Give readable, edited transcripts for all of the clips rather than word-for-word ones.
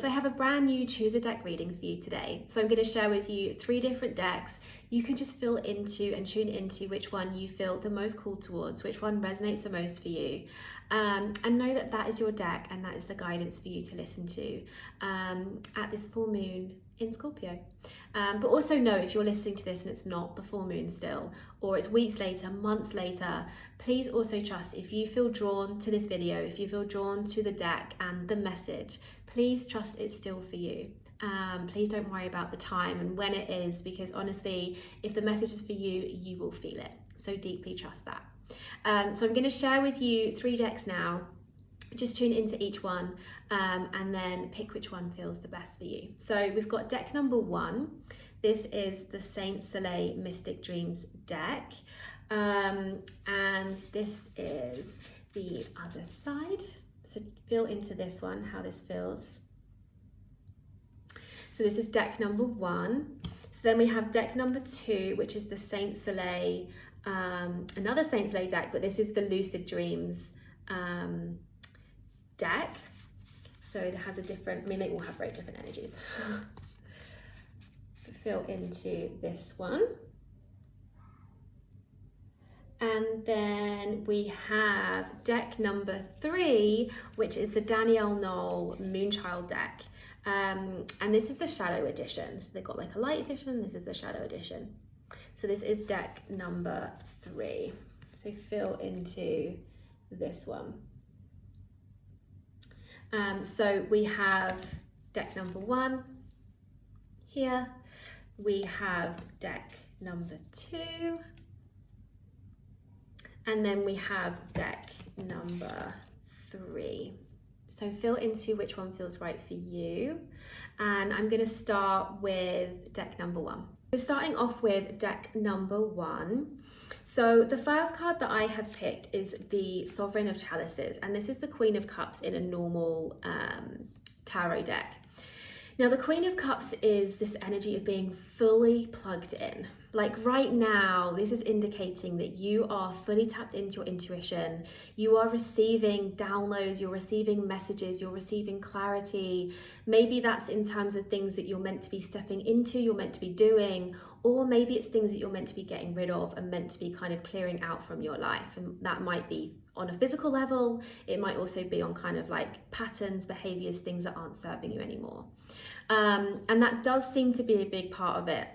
So I have a brand new choose a deck reading for you today. So I'm going to share with you 3 different decks. You can just feel into and tune into which one you feel the most called towards, which one resonates the most for you. And know that that is your deck and that is the guidance for you to listen to at this full moon in Scorpio. But also know if you're listening to this and it's not the full moon still, or it's weeks later, months later, please also trust if you feel drawn to this video, if you feel drawn to the deck and the message, please trust it's still for you. Please don't worry about the time and when it is, because honestly, if the message is for you, you will feel it. So deeply trust that. So I'm going to share with you 3 decks now. Just tune into each one and then pick which one feels the best for you. So we've got deck number 1. This is the Saint Soleil Mystic Dreams deck. And this is the other side. So feel into this one, how this feels. So this is deck number 1. So then we have deck number 2, which is the Saint Soleil, another Saint Soleil deck, but this is the Lucid Dreams deck. So it has a different, I mean, they all have very different energies. Feel into this one. And then we have deck number 3, which is the Danielle Knoll Moonchild deck. And this is the Shadow Edition. So they've got like a light edition, this is the Shadow Edition. So this is deck number 3. So feel into this one. So we have deck number 1 here. We have deck number 2. And then we have deck number 3. So feel into which one feels right for you. And I'm going to start with deck number 1. So starting off with deck number 1. So the first card that I have picked is the Sovereign of Chalices. And this is the Queen of Cups in a normal tarot deck. Now the Queen of Cups is this energy of being fully plugged in. Like right now, this is indicating that you are fully tapped into your intuition. You are receiving downloads, you're receiving messages, you're receiving clarity. Maybe that's in terms of things that you're meant to be stepping into, you're meant to be doing, or maybe it's things that you're meant to be getting rid of and meant to be kind of clearing out from your life. And that might be on a physical level. It might also be on kind of like patterns, behaviors, things that aren't serving you anymore. And that does seem to be a big part of it.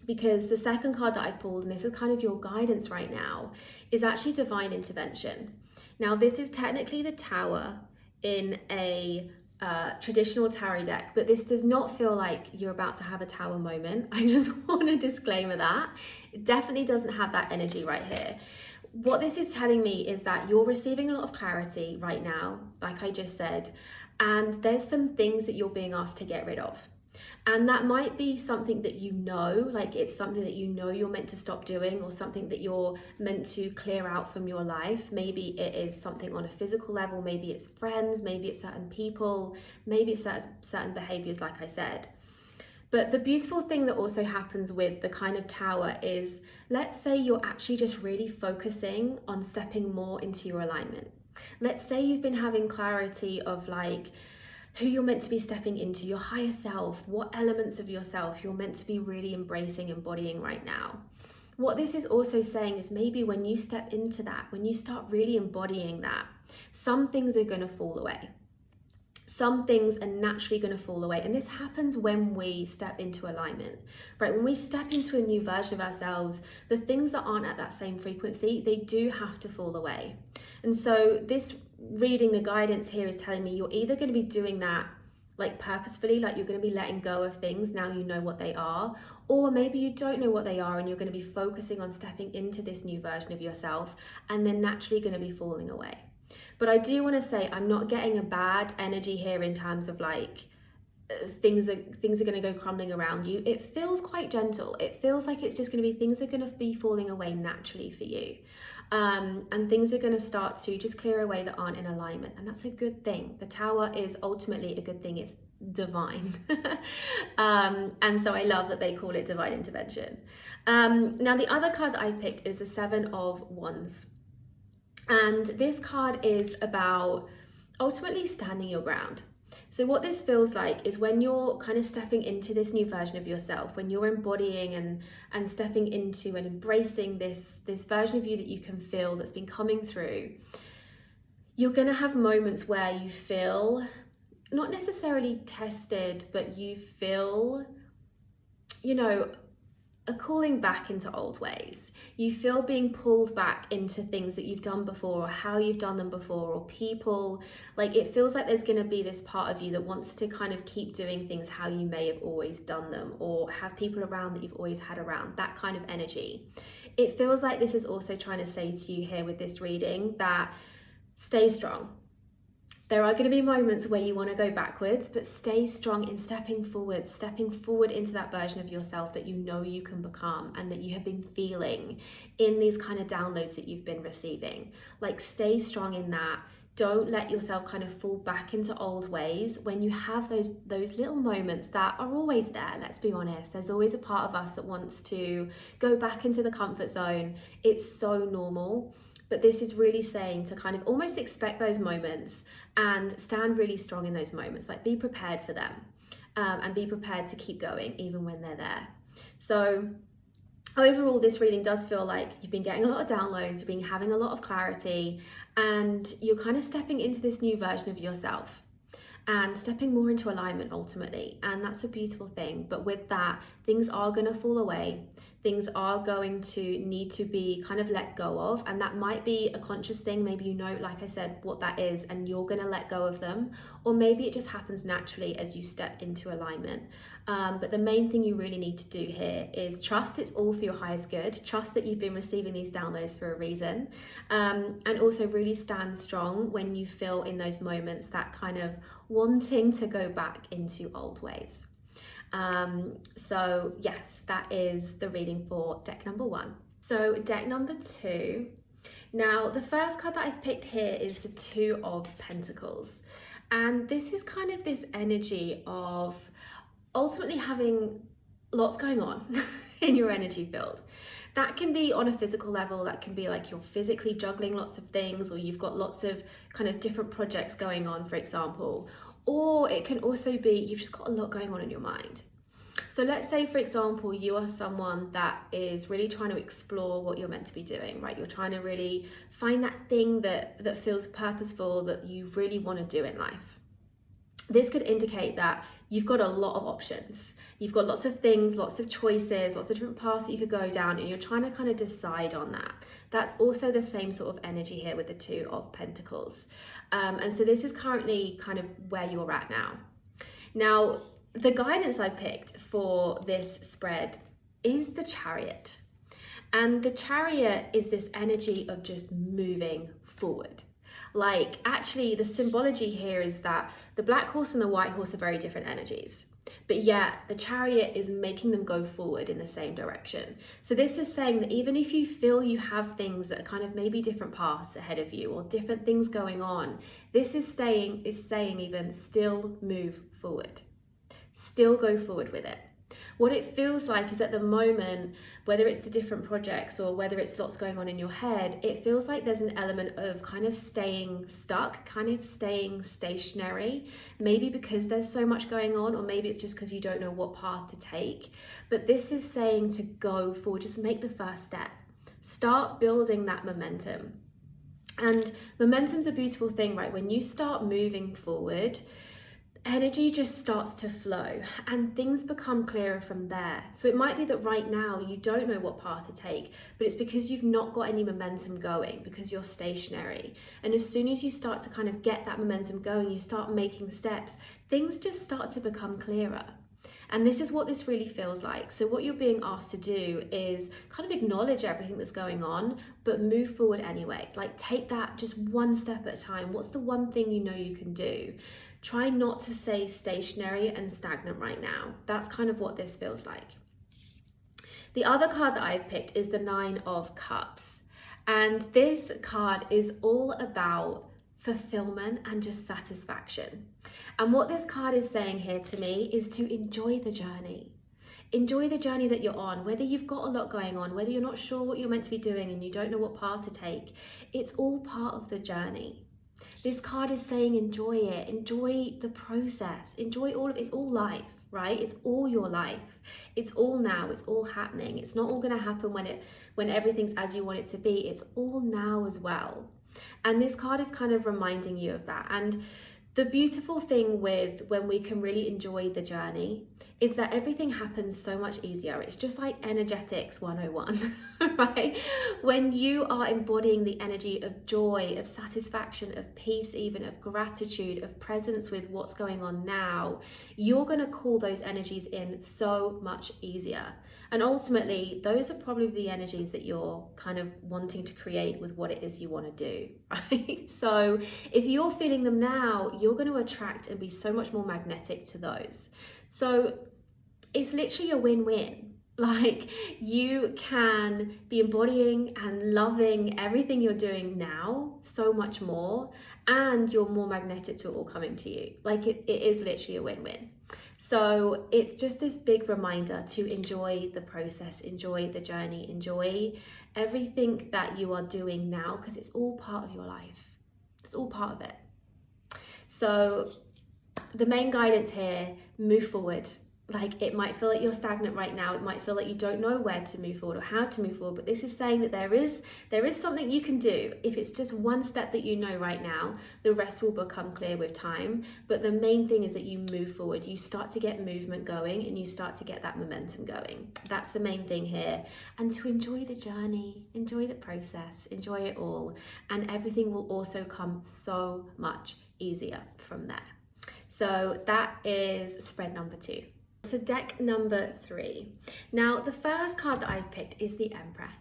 Because the second card that I've pulled, and this is kind of your guidance right now, is actually divine intervention. Now this is technically the Tower in a traditional tarot deck, but this does not feel like you're about to have a Tower moment. I just want to disclaimer that. It definitely doesn't have that energy right here. What this is telling me is that you're receiving a lot of clarity right now, like I just said, and there's some things that you're being asked to get rid of. And that might be something that you know, like it's something that you know you're meant to stop doing, or something that you're meant to clear out from your life. Maybe it is something on a physical level, maybe it's friends, maybe it's certain people, maybe it's certain behaviors, like I said. But the beautiful thing that also happens with the kind of Tower is, let's say you're actually just really focusing on stepping more into your alignment. Let's say you've been having clarity of like, who you're meant to be stepping into, your higher self, what elements of yourself you're meant to be really embracing, embodying right now. What this is also saying is maybe when you step into that, when you start really embodying that, some things are going to fall away. Some things are naturally going to fall away. And this happens when we step into alignment, right? When we step into a new version of ourselves, the things that aren't at that same frequency, they do have to fall away. And so this reading, the guidance here is telling me you're either going to be doing that like purposefully, like you're going to be letting go of things now you know what they are, or maybe you don't know what they are and you're going to be focusing on stepping into this new version of yourself, and they're naturally going to be falling away. But I do want to say I'm not getting a bad energy here in terms of like things are going to go crumbling around you. It feels quite gentle. It feels like it's just going to be things are going to be falling away naturally for you. And things are going to start to just clear away that aren't in alignment. And that's a good thing. The Tower is ultimately a good thing. It's divine. And so I love that they call it divine intervention. Now the other card that I picked is the 7 of Wands. And this card is about ultimately standing your ground. So what this feels like is when you're kind of stepping into this new version of yourself, when you're embodying and stepping into and embracing this version of you that you can feel that's been coming through, you're going to have moments where you feel not necessarily tested, but you feel, a calling back into old ways. You feel being pulled back into things that you've done before, or how you've done them before, or people. Like, it feels like there's going to be this part of you that wants to kind of keep doing things how you may have always done them, or have people around that you've always had around, that kind of energy. It feels like this is also trying to say to you here with this reading that stay strong. There are going to be moments where you want to go backwards, but stay strong in stepping forward into that version of yourself that you know you can become and that you have been feeling in these kind of downloads that you've been receiving. Like, stay strong in that. Don't let yourself kind of fall back into old ways when you have those little moments that are always there. Let's be honest. There's always a part of us that wants to go back into the comfort zone. It's so normal. But this is really saying to kind of almost expect those moments and stand really strong in those moments. Like, be prepared for them, and be prepared to keep going even when they're there. So overall, this reading does feel like you've been getting a lot of downloads, you've been having a lot of clarity, and you're kind of stepping into this new version of yourself and stepping more into alignment ultimately. And that's a beautiful thing. But with that, things are going to fall away. Things are going to need to be kind of let go of. And that might be a conscious thing. Maybe you know, like I said, what that is, and you're going to let go of them. Or maybe it just happens naturally as you step into alignment. But the main thing you really need to do here is trust it's all for your highest good. Trust that you've been receiving these downloads for a reason. And also really stand strong when you feel in those moments that kind of wanting to go back into old ways. So yes, that is the reading for deck number 1. So deck number 2. Now, the first card that I've picked here is the 2 of Pentacles. And this is kind of this energy of ultimately having lots going on in your energy field. That can be on a physical level. That can be like you're physically juggling lots of things, or you've got lots of kind of different projects going on, for example. Or it can also be you've just got a lot going on in your mind. So let's say, for example, you are someone that is really trying to explore what you're meant to be doing, right? You're trying to really find that thing that feels purposeful, that you really want to do in life. This could indicate that you've got a lot of options. You've got lots of things, lots of choices, lots of different paths that you could go down, and you're trying to kind of decide on that. That's also the same sort of energy here with the 2 of Pentacles. And so this is currently kind of where you're at now. Now, the guidance I picked for this spread is the Chariot. And the Chariot is this energy of just moving forward. Like, actually, the symbology here is that the black horse and the white horse are very different energies, but yet the Chariot is making them go forward in the same direction. So this is saying that even if you feel you have things that are kind of maybe different paths ahead of you or different things going on, this is saying even still move forward. Still go forward with it. What it feels like is at the moment, whether it's the different projects or whether it's lots going on in your head, it feels like there's an element of kind of staying stuck, kind of staying stationary, maybe because there's so much going on, or maybe it's just because you don't know what path to take. But this is saying to go forward, just make the first step. Start building that momentum. And momentum's a beautiful thing, right? When you start moving forward, energy just starts to flow and things become clearer from there. So it might be that right now you don't know what path to take, but it's because you've not got any momentum going, because you're stationary. And as soon as you start to kind of get that momentum going, you start making steps, things just start to become clearer. And this is what this really feels like. So what you're being asked to do is kind of acknowledge everything that's going on, but move forward anyway. Like, take that just one step at a time. What's the one thing you know you can do? Try not to stay stationary and stagnant right now. That's kind of what this feels like. The other card that I've picked is the 9 of Cups. And this card is all about fulfillment and just satisfaction. And what this card is saying here to me is to enjoy the journey. Enjoy the journey that you're on, whether you've got a lot going on, whether you're not sure what you're meant to be doing and you don't know what path to take. It's all part of the journey. This card is saying enjoy it, enjoy the process, enjoy all of it. It's all life, right? It's all your life. It's all now, it's all happening. It's not all gonna happen when everything's as you want it to be. It's all now as well. And this card is kind of reminding you of that. And the beautiful thing with when we can really enjoy the journey is that everything happens so much easier. It's just like energetics 101, right? When you are embodying the energy of joy, of satisfaction, of peace, even of gratitude, of presence with what's going on now, you're going to call those energies in so much easier. And ultimately, those are probably the energies that you're kind of wanting to create with what it is you want to do, right? So if you're feeling them now, you're going to attract and be so much more magnetic to those. So it's literally a win-win. Like, you can be embodying and loving everything you're doing now so much more, and you're more magnetic to it all coming to you. Like, it is literally a win-win. So it's just this big reminder to enjoy the process, enjoy the journey, enjoy everything that you are doing now, because it's all part of your life. It's all part of it. So the main guidance here, move forward. Like, it might feel like you're stagnant right now. It might feel like you don't know where to move forward or how to move forward, but this is saying that there is something you can do. If it's just one step that you know right now, the rest will become clear with time. But the main thing is that you move forward. You start to get movement going, and you start to get that momentum going. That's the main thing here. And to enjoy the journey, enjoy the process, enjoy it all. And everything will also come so much easier from there. So that is spread number 2. So deck number 3. Now, the first card that I've picked is the Empress,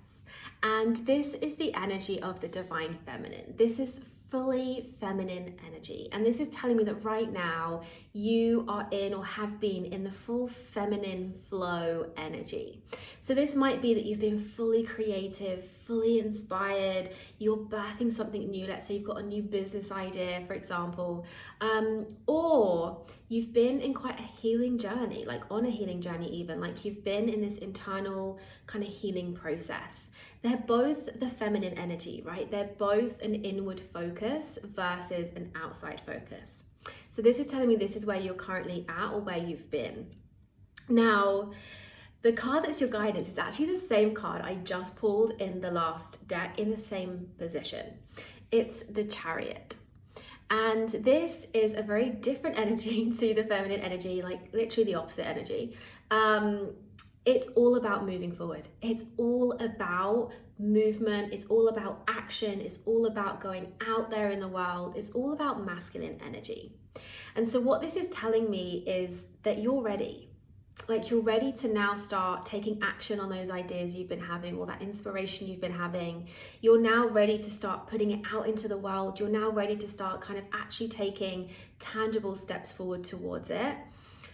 and this is the energy of the divine feminine. This is fully feminine energy, and this is telling me that right now you are in, or have been in, the full feminine flow energy. So this might be that you've been fully creative, fully inspired, you're birthing something new. Let's say you've got a new business idea, for example, or you've been in quite a healing journey, like on a healing journey even, like you've been in this internal kind of healing process. They're both the feminine energy, right? They're both an inward focus versus an outside focus. So this is telling me this is where you're currently at, or where you've been. Now, the card that's your guidance is actually the same card I just pulled in the last deck, in the same position. It's the Chariot. And this is a very different energy to the feminine energy, like literally the opposite energy. It's all about moving forward. It's all about movement. It's all about action. It's all about going out there in the world. It's all about masculine energy. And so what this is telling me is that you're ready. Like, you're ready to now start taking action on those ideas you've been having, or that inspiration you've been having. You're now ready to start putting it out into the world. You're now ready to start kind of actually taking tangible steps forward towards it.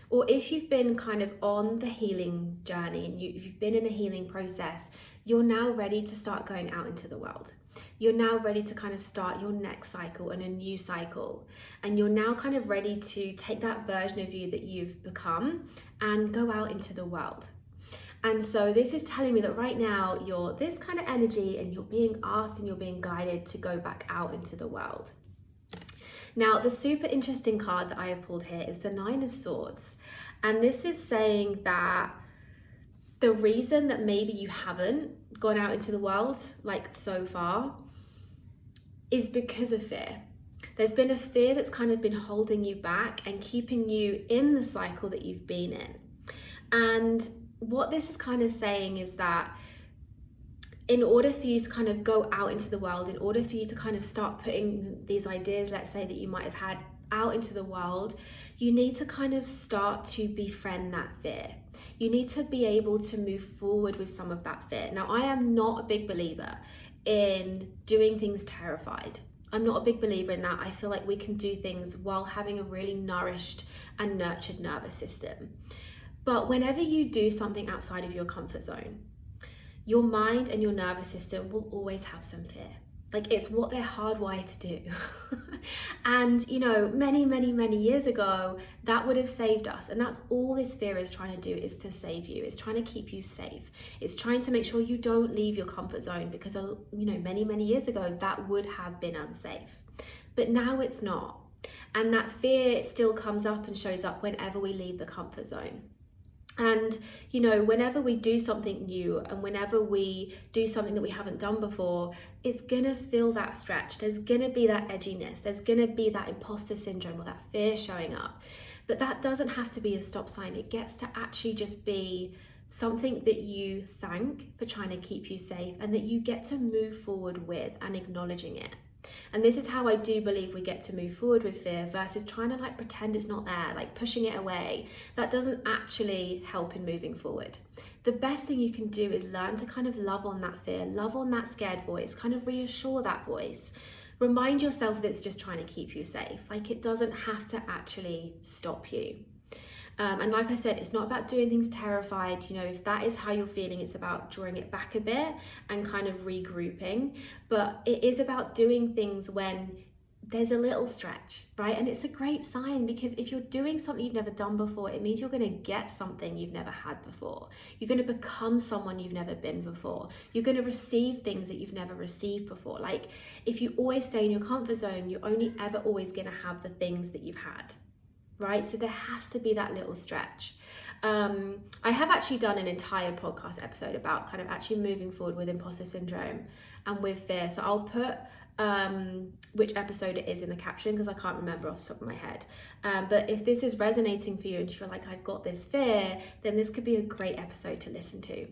Or if you've been kind of on the healing journey, and you've been in a healing process, you're now ready to start going out into the world. You're now ready to kind of start your next cycle and a new cycle. And you're now kind of ready to take that version of you that you've become and go out into the world. And so this is telling me that right now you're this kind of energy, and you're being asked and you're being guided to go back out into the world. Now, the super interesting card that I have pulled here is the Nine of Swords. And this is saying that the reason that maybe you haven't gone out into the world, like so far, is because of fear. There's been a fear that's kind of been holding you back and keeping you in the cycle that you've been in. And what this is kind of saying is that in order for you to kind of go out into the world, in order for you to kind of start putting these ideas, let's say, that you might have had out into the world, you need to kind of start to befriend that fear. You need to be able to move forward with some of that fear. Now, I am not a big believer in doing things terrified. I'm not a big believer in that. I feel like we can do things while having a really nourished and nurtured nervous system. But whenever you do something outside of your comfort zone, your mind and your nervous system will always have some fear. Like, it's what they're hardwired to do. And, you know, many, many, many years ago, that would have saved us. And that's all this fear is trying to do, is to save you. It's trying to keep you safe. It's trying to make sure you don't leave your comfort zone, because, you know, many, many years ago, that would have been unsafe. but now it's not. And that fear still comes up and shows up whenever we leave the comfort zone. And, you know, whenever we do something new and whenever we do something that we haven't done before, it's going to feel that stretch. There's going to be that edginess. There's going to be that imposter syndrome or that fear showing up. But that doesn't have to be a stop sign. It gets to actually just be something that you thank for trying to keep you safe and that you get to move forward with and acknowledging it. And this is how I do believe we get to move forward with fear versus trying to like pretend it's not there, like pushing it away. That doesn't actually help in moving forward. The best thing you can do is learn to kind of love on that fear, love on that scared voice, kind of reassure that voice. Remind yourself that it's just trying to keep you safe. Like it doesn't have to actually stop you. And like I said, it's not about doing things terrified. You know, if that is how you're feeling, it's about drawing it back a bit and kind of regrouping. But it is about doing things when there's a little stretch, right? And it's a great sign, because if you're doing something you've never done before, it means you're going to get something you've never had before. You're going to become someone you've never been before. You're going to receive things that you've never received before. Like if you always stay in your comfort zone, you're only ever always going to have the things that you've had. Right? So there has to be that little stretch. I have actually done an entire podcast episode about kind of actually moving forward with imposter syndrome and with fear. So I'll put which episode it is in the caption because I can't remember off the top of my head. But if this is resonating for you and you feel like I've got this fear, then this could be a great episode to listen to.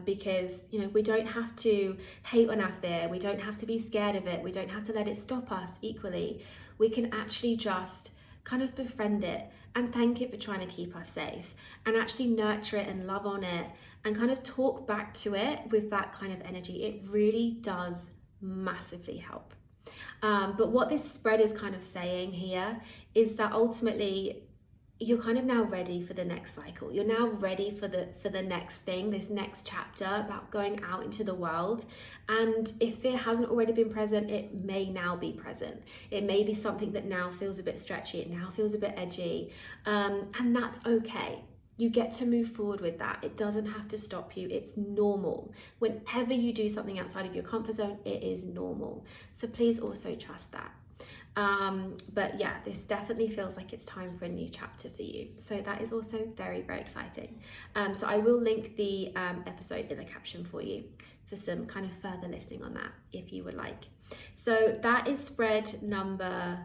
Because, you know, we don't have to hate on our fear. We don't have to be scared of it. We don't have to let it stop us equally. We can actually just kind of befriend it and thank it for trying to keep us safe and actually nurture it and love on it and kind of talk back to it with that kind of energy. It really does massively help. But what this spread is kind of saying here is that ultimately you're kind of now ready for the next cycle. You're now ready for the next thing, this next chapter about going out into the world. And if fear hasn't already been present, it may now be present. It may be something that now feels a bit stretchy. It now feels a bit edgy. And that's okay. You get to move forward with that. It doesn't have to stop you. It's normal. Whenever you do something outside of your comfort zone, it is normal. So please also trust that. But yeah, this definitely feels like it's time for a new chapter for you. So that is also very, very exciting. So I will link the episode in the caption for you for some kind of further listening on that if you would like. So that is spread number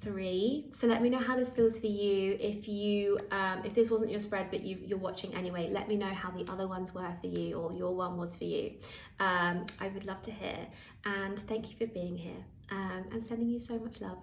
3. So let me know how this feels for you. If this wasn't your spread but you're watching anyway, let me know how the other ones were for you or your one was for you. I would love to hear, and thank you for being here and sending you so much love.